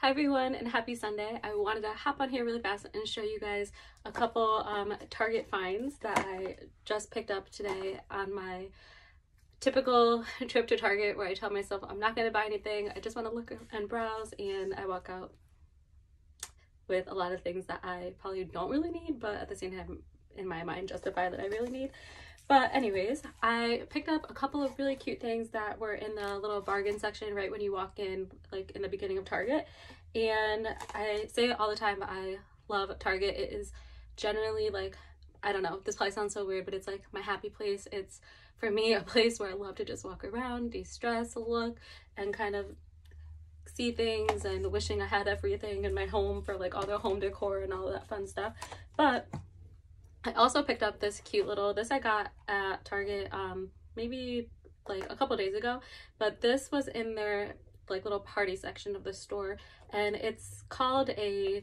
Hi everyone and happy Sunday. I wanted to hop on here really fast and show you guys a couple Target finds that I just picked up today on my typical trip to Target where I tell myself I'm not going to buy anything, I just want to look and browse, and I walk out with a lot of things that I probably don't really need, but at the same time in my mind justify that I really need. But anyways, I picked up a couple of really cute things that were in the little bargain section right when you walk in, like in the beginning of Target. And I say it all the time, but I love Target. It is generally like, I don't know, this probably sounds so weird, but it's like my happy place. It's, for me, a place where I love to just walk around, de-stress, look, and kind of see things, and wishing I had everything in my home for like all the home decor and all that fun stuff. But I also picked up this cute little, this I got at Target maybe like a couple days ago, but this was in their like little party section of the store, and it's called the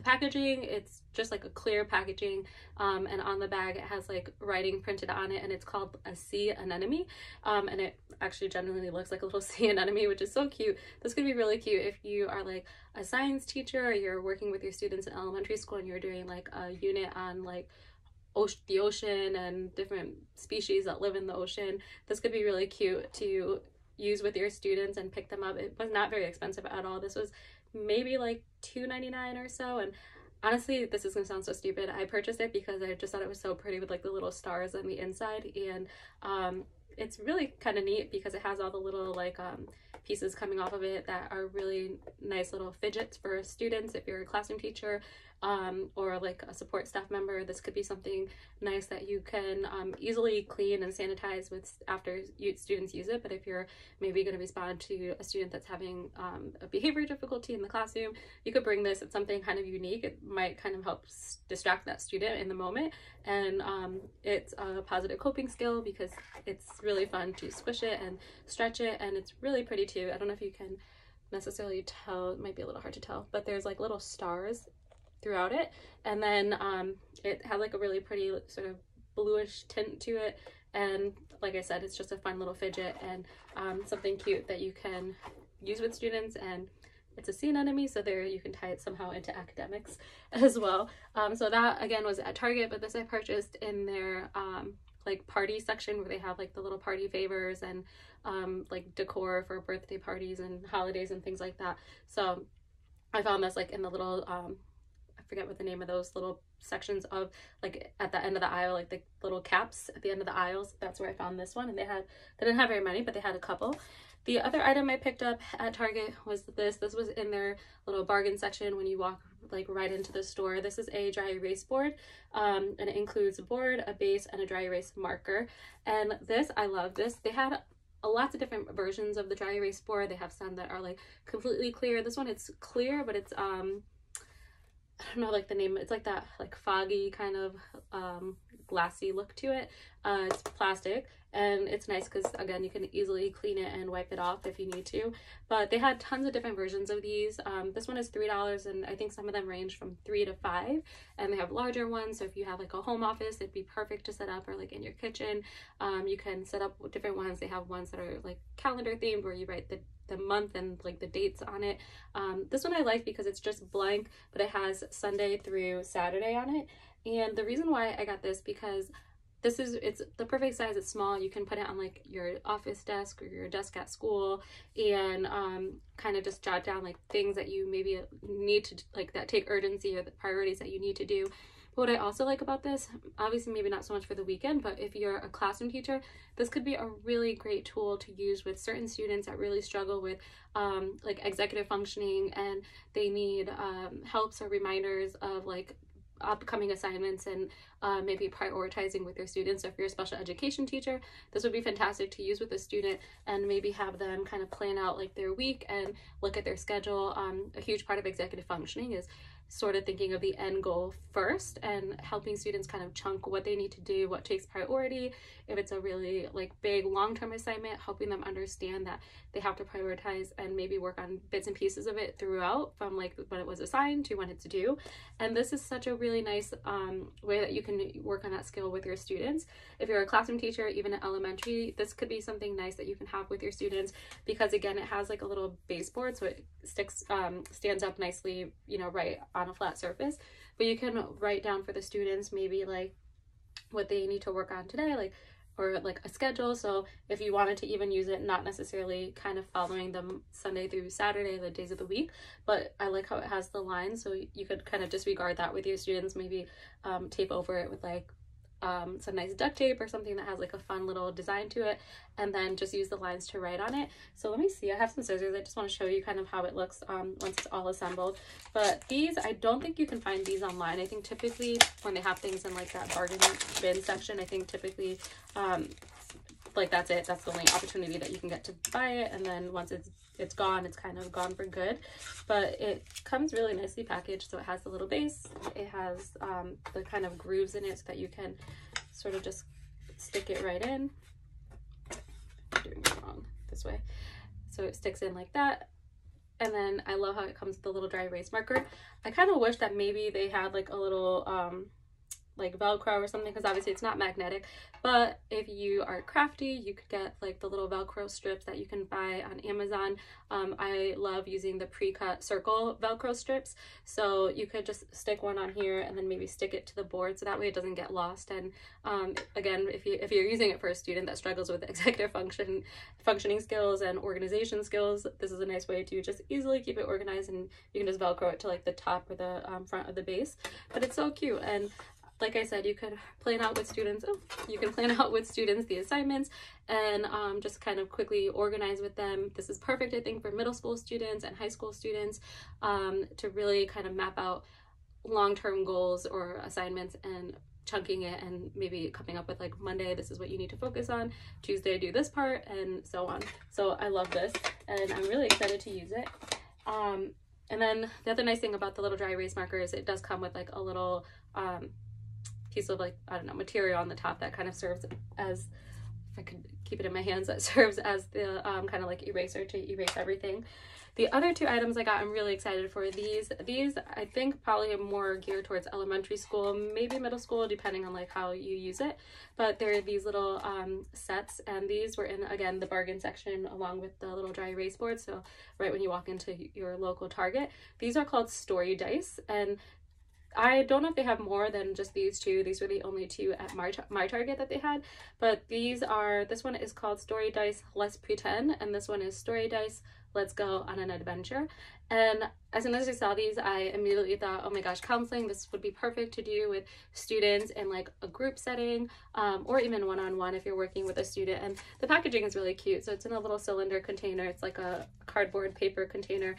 packaging, it's just like a clear packaging, and on the bag it has like writing printed on it, and it's called a sea anemone, and it actually genuinely looks like a little sea anemone, which is so cute. This could be really cute if you are like a science teacher, or you're working with your students in elementary school and you're doing like a unit on like the ocean and different species that live in the ocean. This could be really cute to use with your students and pick them up. It was not very expensive at all. This was maybe like $2.99 or so, and honestly, this is gonna sound so stupid, I purchased it because I just thought it was so pretty with like the little stars on the inside, and it's really kind of neat because it has all the little like pieces coming off of it that are really nice little fidgets for students. If you're a classroom teacher or like a support staff member, this could be something nice that you can easily clean and sanitize with after students use it. But if you're maybe going to respond to a student that's having a behavior difficulty in the classroom, you could bring this. It's something kind of unique. It might kind of help distract that student in the moment, and it's a positive coping skill because it's really fun to squish it and stretch it, and it's really pretty too. I don't know if you can necessarily tell, it might be a little hard to tell, but there's like little stars throughout it, and then it has like a really pretty sort of bluish tint to it, and like I said, it's just a fun little fidget and something cute that you can use with students. And it's a sea anemone, so there you can tie it somehow into academics as well. So that again was at Target, but this I purchased in their like party section where they have like the little party favors and like decor for birthday parties and holidays and things like that. So I found this like in the little I forget what the name of those little sections of, like at the end of the aisle, like the little caps at the end of the aisles. That's where I found this one, and they didn't have very many, but they had a couple. The other item I picked up at Target was this was in their little bargain section when you walk like right into the store. This is a dry erase board, and it includes a board, a base, and a dry erase marker. And this, I love this. They had lots of different versions of the dry erase board. They have some that are like completely clear. This one, it's clear, but it's I don't know like the name, it's like that like foggy kind of glassy look to it. It's plastic, and it's nice because again you can easily clean it and wipe it off if you need to. But they had tons of different versions of these. This one is $3, and I think some of them range from $3 to $5, and they have larger ones, so if you have like a home office, it'd be perfect to set up, or like in your kitchen. You can set up different ones. They have ones that are like calendar themed where you write the month and like the dates on it. This one I like because it's just blank, but it has Sunday through Saturday on it. And the reason why I got this, because it's the perfect size. It's small. You can put it on like your office desk or your desk at school, and kind of just jot down like things that you maybe need to like that take urgency, or the priorities that you need to do. What I also like about this, obviously maybe not so much for the weekend, but if you're a classroom teacher, this could be a really great tool to use with certain students that really struggle with like executive functioning, and they need helps or reminders of like upcoming assignments, and maybe prioritizing with their students. So if you're a special education teacher, this would be fantastic to use with a student, and maybe have them kind of plan out like their week and look at their schedule. A huge part of executive functioning is sort of thinking of the end goal first and helping students kind of chunk what they need to do, what takes priority. If it's a really like big long-term assignment, helping them understand that they have to prioritize and maybe work on bits and pieces of it throughout, from like when it was assigned to when it's due. And this is such a really nice way that you can work on that skill with your students. If you're a classroom teacher, even at elementary, this could be something nice that you can have with your students, because again, it has like a little baseboard, so it stands up nicely, you know, right on a flat surface. But you can write down for the students maybe like what they need to work on today, like, or like a schedule. So if you wanted to even use it, not necessarily kind of following them Sunday through Saturday, the days of the week, but I like how it has the lines, so you could kind of disregard that with your students, maybe tape over it with like some nice duct tape or something that has like a fun little design to it, and then just use the lines to write on it. So let me see, I have some scissors. I just want to show you kind of how it looks once it's all assembled. But these, I don't think you can find these online. I think typically when they have things in like that bargain bin section, I think typically like that's it, that's the only opportunity that you can get to buy it, and then once it's gone, it's kind of gone for good. But it comes really nicely packaged, so it has the little base, it has the kind of grooves in it so that you can sort of just stick it right in. I'm doing it wrong, this way. So it sticks in like that. And then I love how it comes with a little dry erase marker. I kind of wish that maybe they had like a little like Velcro or something, because obviously it's not magnetic, but if you are crafty, you could get like the little Velcro strips that you can buy on Amazon. I love using the pre-cut circle Velcro strips, so you could just stick one on here and then maybe stick it to the board, so that way it doesn't get lost. And again, if you're using it for a student that struggles with executive functioning skills and organization skills, this is a nice way to just easily keep it organized, and you can just Velcro it to like the top or the front of the base. But it's so cute, and like I said, you could plan out with students, the assignments, and just kind of quickly organize with them. This is perfect, I think, for middle school students and high school students to really kind of map out long-term goals or assignments and chunking it, and maybe coming up with like Monday, this is what you need to focus on, Tuesday, do this part, and so on. So I love this, and I'm really excited to use it. And then the other nice thing about the little dry erase marker is it does come with like a little piece of like, I don't know, material on the top that kind of serves as, if I could keep it in my hands, that serves as the kind of like eraser to erase everything. The other two items I got, I'm really excited for. These I think probably are more geared towards elementary school, maybe middle school, depending on like how you use it. But they're these little sets, and these were in, again, the bargain section along with the little dry erase board. So right when you walk into your local Target. These are called Story Dice, and I don't know if they have more than just these two. These were the only two at my Target that they had. But these are, this one is called Story Dice Let's Pretend, and this one is Story Dice Let's Go on an Adventure. And as soon as I saw these, I immediately thought, oh my gosh, counseling, this would be perfect to do with students in like a group setting, or even one-on-one if you're working with a student. And the packaging is really cute. So it's in a little cylinder container. It's like a cardboard paper container.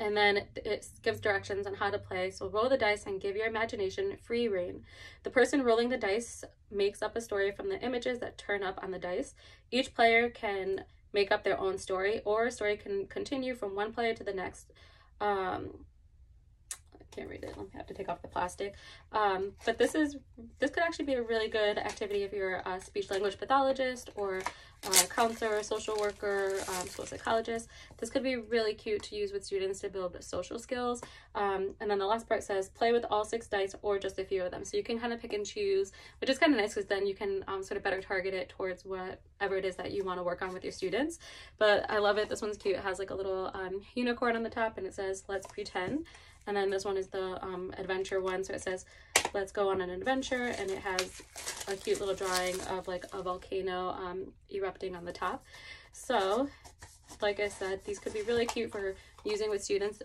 And then it gives directions on how to play. So roll the dice and give your imagination free rein. The person rolling the dice makes up a story from the images that turn up on the dice. Each player can make up their own story, or a story can continue from one player to the next. I can't read it. I have to take off the plastic. But this could actually be a really good activity if you're a speech language pathologist or a counselor, social worker, school psychologist. This could be really cute to use with students to build social skills. And then the last part says play with all 6 dice or just a few of them. So you can kind of pick and choose, which is kind of nice because then you can sort of better target it towards whatever it is that you want to work on with your students. But I love it. This one's cute. It has like a little unicorn on the top, and it says let's pretend. And then this one is the adventure one, so it says let's go on an adventure, and it has a cute little drawing of like a volcano erupting on the top. So like I said, these could be really cute for using with students,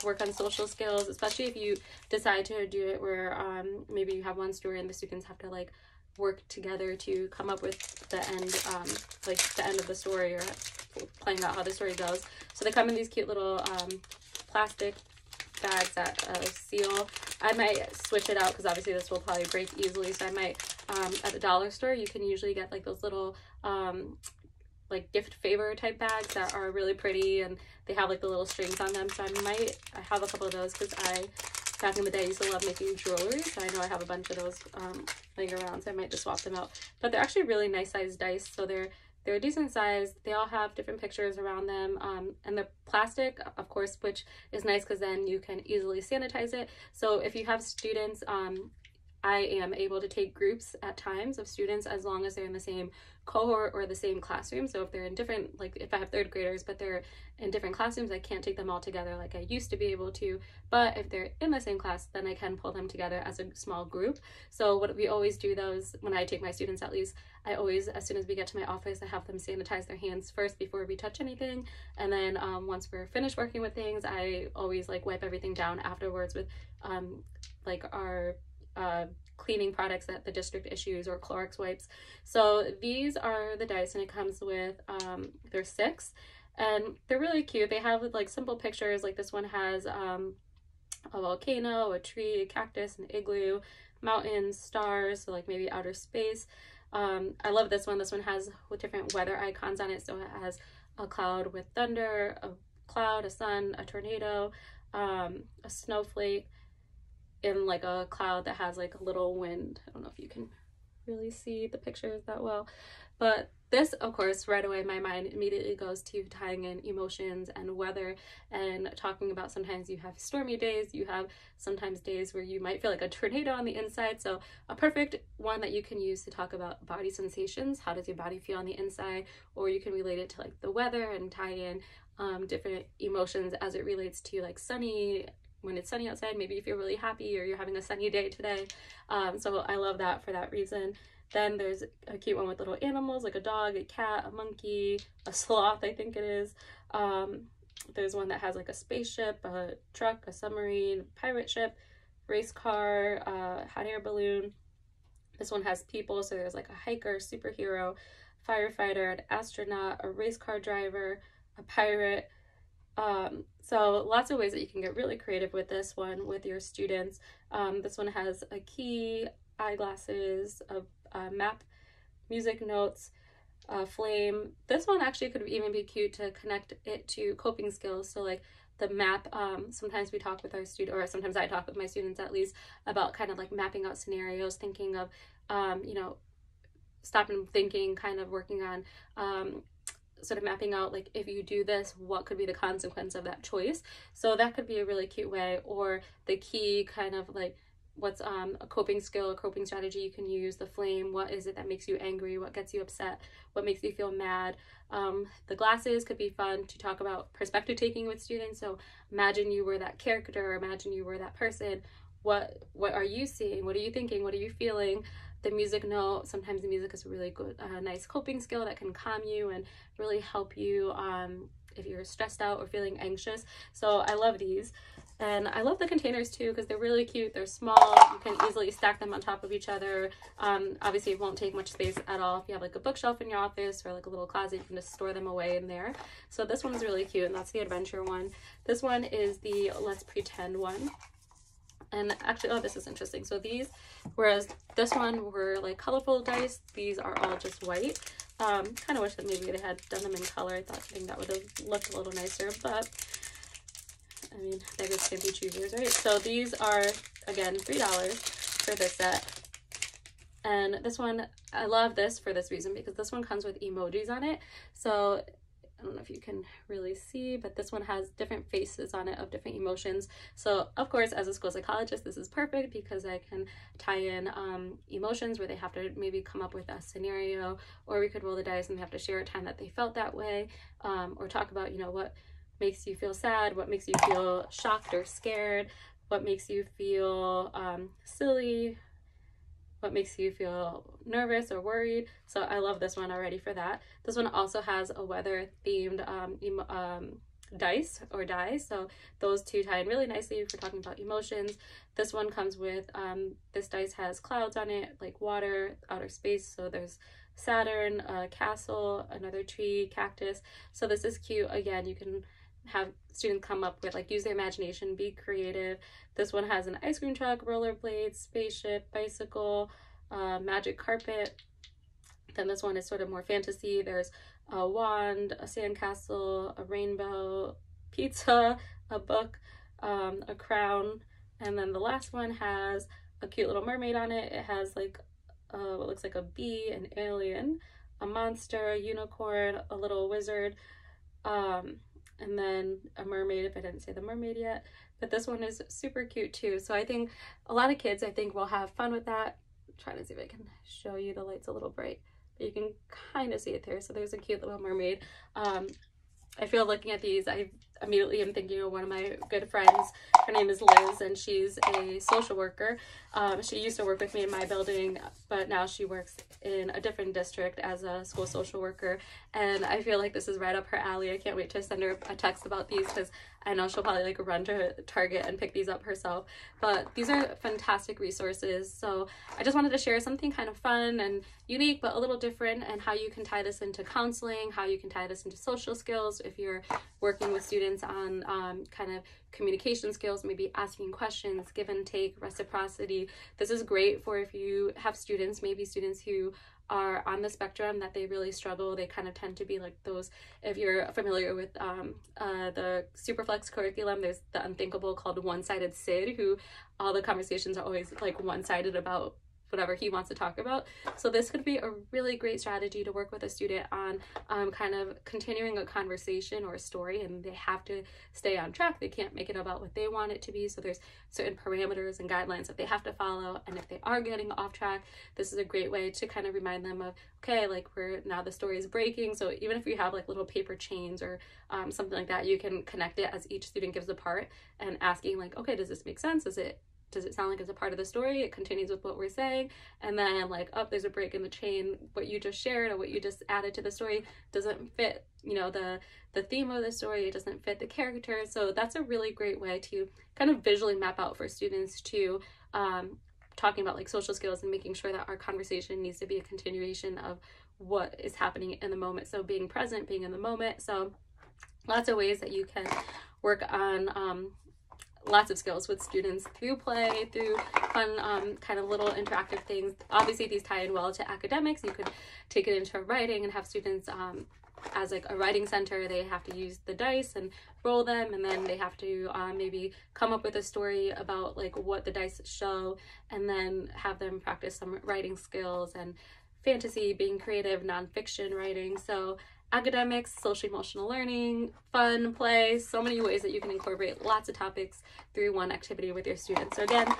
work on social skills, especially if you decide to do it where maybe you have one story and the students have to like work together to come up with the end, like the end of the story, or playing out how the story goes. So they come in these cute little plastic bags that seal. I might switch it out because obviously this will probably break easily, so I might at the dollar store you can usually get like those little like gift favor type bags that are really pretty, and they have like the little strings on them. So I have a couple of those because back in the day, I used to love making jewelry, so I know I have a bunch of those laying around, so I might just swap them out. But they're actually really nice sized dice, so they're a decent size. They all have different pictures around them, and they're plastic, of course, which is nice because then you can easily sanitize it. So if you have students, I am able to take groups at times of students as long as they're in the same cohort or the same classroom. So if they're in different, like if I have third graders but they're in different classrooms, I can't take them all together like I used to be able to. But if they're in the same class, then I can pull them together as a small group. So what we always do those, when I take my students at least, I always, as soon as we get to my office, I have them sanitize their hands first before we touch anything. And then once we're finished working with things, I always like wipe everything down afterwards with like our cleaning products that the district issues, or Clorox wipes. So these are the dice, and it comes with there's 6, and they're really cute. They have like simple pictures, like this one has a volcano, a tree, a cactus, an igloo, mountains, stars, so like maybe outer space. I love this one. This one has different weather icons on it, so it has a cloud with thunder, a cloud, a sun, a tornado, a snowflake, in like a cloud that has like a little wind. I don't know if you can really see the pictures that well, but this, of course, right away my mind immediately goes to tying in emotions and weather, and talking about sometimes you have stormy days, you have sometimes days where you might feel like a tornado on the inside. So a perfect one that you can use to talk about body sensations. How does your body feel on the inside? Or you can relate it to like the weather and tie in different emotions as it relates to like sunny. When it's sunny outside, maybe you feel really happy, or you're having a sunny day today. So I love that for that reason. Then there's a cute one with little animals, like a dog, a cat, a monkey, a sloth, I think it is. There's one that has like a spaceship, a truck, a submarine, pirate ship, race car, hot air balloon. This one has people, so there's like a hiker, superhero, firefighter, an astronaut, a race car driver, a pirate. So lots of ways that you can get really creative with this one with your students. This one has a key, eyeglasses, a map, music notes, a flame. This one actually could even be cute to connect it to coping skills. So like the map, sometimes we talk with our student, or sometimes I talk with my students at least, about kind of like mapping out scenarios, thinking of, you know, stop and thinking, kind of working on, sort of mapping out like, if you do this, what could be the consequence of that choice. So that could be a really cute way. Or the key, kind of like what's a coping skill, a coping strategy you can use. The flame, what is it that makes you angry, what gets you upset, what makes you feel mad. The glasses could be fun to talk about perspective taking with students. So imagine you were that character, or imagine you were that person. What are you seeing? What are you thinking? What are you feeling? The music note, sometimes the music is a really good, nice coping skill that can calm you and really help you if you're stressed out or feeling anxious. So I love these. And I love the containers too, because they're really cute. They're small. You can easily stack them on top of each other. Obviously it won't take much space at all. If you have like a bookshelf in your office or like a little closet, you can just store them away in there. So this one's really cute, and that's the adventure one. This one is the let's pretend one. And actually, oh, this is interesting. So these, whereas this one were like colorful dice, these are all just white. Kind of wish that maybe they had done them in color. I think that would have looked a little nicer, but I mean, beggars can't be choosers, right? So these are, again, $3 for this set. And this one, I love this for this reason, because this one comes with emojis on it. So I don't know if you can really see, but this one has different faces on it of different emotions. So of course, as a school psychologist, this is perfect because I can tie in emotions where they have to maybe come up with a scenario, or we could roll the dice and they have to share a time that they felt that way, or talk about, you know, what makes you feel sad, what makes you feel shocked or scared, what makes you feel silly, what makes you feel nervous or worried. So I love this one already for that. This one also has a weather themed dice or dies, so those two tie in really nicely for talking about emotions. This one comes with this dice has clouds on it, like water, outer space, so there's Saturn, a castle, another tree, cactus. So this is cute. Again, you can have students come up with, like, use their imagination, be creative. This one has an ice cream truck, rollerblades, spaceship, bicycle, magic carpet. Then this one is sort of more fantasy. There's a wand, a sandcastle, a rainbow, pizza, a book, a crown, and then the last one has a cute little mermaid on it. It has like what looks like a bee, an alien, a monster, a unicorn, a little wizard, and then a mermaid, if I didn't say the mermaid yet. But this one is super cute too. So I think a lot of kids, I think, will have fun with that. I'm trying to see if I can show you. The light's a little bright, but you can kind of see it there. So there's a cute little mermaid. I feel looking at these, I immediately am thinking of one of my good friends. Her name is Liz, and she's a social worker. She used to work with me in my building, but now she works in a different district as a school social worker. And I feel like this is right up her alley. I can't wait to send her a text about these, because I know she'll probably like run to Target and pick these up herself. But these are fantastic resources. So I just wanted to share something kind of fun and unique, but a little different, and how you can tie this into counseling, how you can tie this into social skills if you're working with students on kind of communication skills, maybe asking questions, give and take, reciprocity. This is great for if you have students, maybe students who are on the spectrum, that they really struggle. They kind of tend to be like those, if you're familiar with the Superflex curriculum, there's the unthinkable called One-Sided Sid, who all the conversations are always like one-sided about whatever he wants to talk about. So this could be a really great strategy to work with a student on kind of continuing a conversation or a story, and they have to stay on track. They can't make it about what they want it to be. So there's certain parameters and guidelines that they have to follow. And if they are getting off track, this is a great way to kind of remind them of, okay, like now the story is breaking. So even if you have like little paper chains or something like that, you can connect it as each student gives a part and asking like, okay, does this make sense? Does it sound like it's a part of the story? It continues with what we're saying. And then like, oh, there's a break in the chain. What you just shared or what you just added to the story doesn't fit, you know, the theme of the story. It doesn't fit the character. So that's a really great way to kind of visually map out for students to talking about like social skills and making sure that our conversation needs to be a continuation of what is happening in the moment. So being present, being in the moment. So lots of ways that you can work on lots of skills with students through play, through fun kind of little interactive things. Obviously these tie in well to academics. You could take it into writing and have students as like a writing center. They have to use the dice and roll them, and then they have to maybe come up with a story about like what the dice show, and then have them practice some writing skills and fantasy, being creative, nonfiction writing. So academics, social emotional learning, fun, play, so many ways that you can incorporate lots of topics through one activity with your students. So again,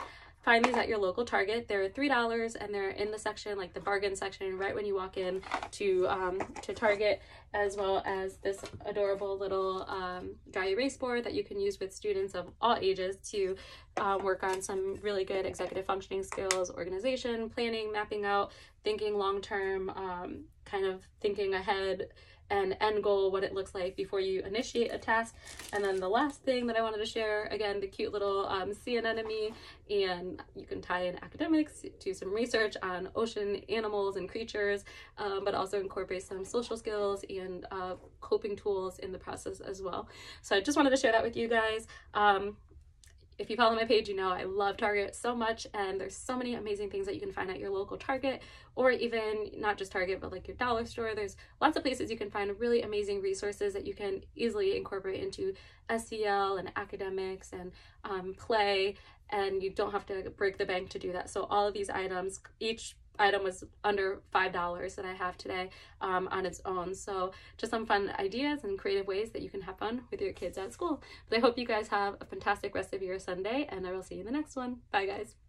find these at your local Target. They're $3 and they're in the section, like the bargain section, right when you walk in to Target, as well as this adorable little dry erase board that you can use with students of all ages to work on some really good executive functioning skills, organization, planning, mapping out, thinking long-term, kind of thinking ahead, and end goal, what it looks like before you initiate a task. And then the last thing that I wanted to share, again, the cute little sea anemone, and you can tie in academics, do some research on ocean animals and creatures, but also incorporate some social skills and coping tools in the process as well. So I just wanted to share that with you guys. If you follow my page, you know I love Target so much, and there's so many amazing things that you can find at your local Target, or even not just Target, but like your dollar store. There's lots of places you can find really amazing resources that you can easily incorporate into SEL and academics and play, and you don't have to break the bank to do that. So all of these items, each item was under $5 that I have today on its own. So just some fun ideas and creative ways that you can have fun with your kids at school. But I hope you guys have a fantastic rest of your Sunday, and I will see you in the next one. Bye guys.